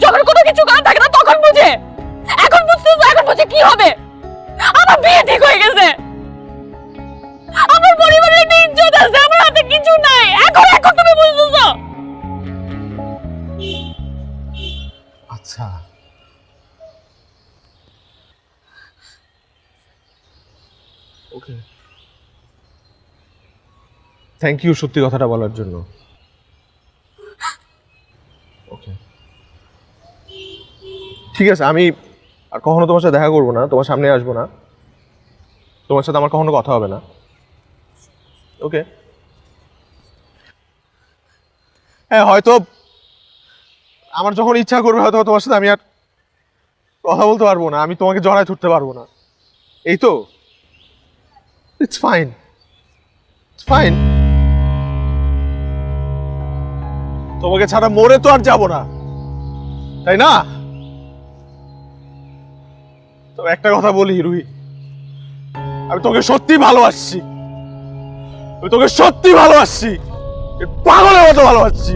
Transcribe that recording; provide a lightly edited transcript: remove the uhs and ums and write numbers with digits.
যখন কোনো কিছু করার থাকে না তখন বুঝে। এখন বুঝতেছো, এখন বুঝে কি হবে? আমার বিয়ে ঠিক হয়ে গেছে, আমার পরিবারের একটা ইজ্জত আছে, আমার হাতে কিছু নাই। এখন এখন তুমি বুঝতেছো? আচ্ছা ওকে, থ্যাংক ইউ সত্যি কথাটা বলার জন্য। ওকে ঠিক আছে, আমি আর কখনো তোমার সাথে দেখা করবো না, তোমার সামনে আসবো না, তোমার সাথে আমার কখনো কথা হবে না। ওকে হ্যাঁ, হয়তো আমার যখন ইচ্ছা করবে হয়তো তোমার সাথে আমি আর কথা বলতে পারবো না, আমি তোমাকে জড়ায় ধরতে পারবো না, এই তো। It's fine, it's fine. তোমাকে ছাড়া মরে তো আর যাবো না, তাই না? তো একটা কথা বলি রুহি, আমি তোকে সত্যি ভালোবাসছি, আমি তোকে সত্যি ভালোবাসছি, পাগলের মতো ভালোবাসছি।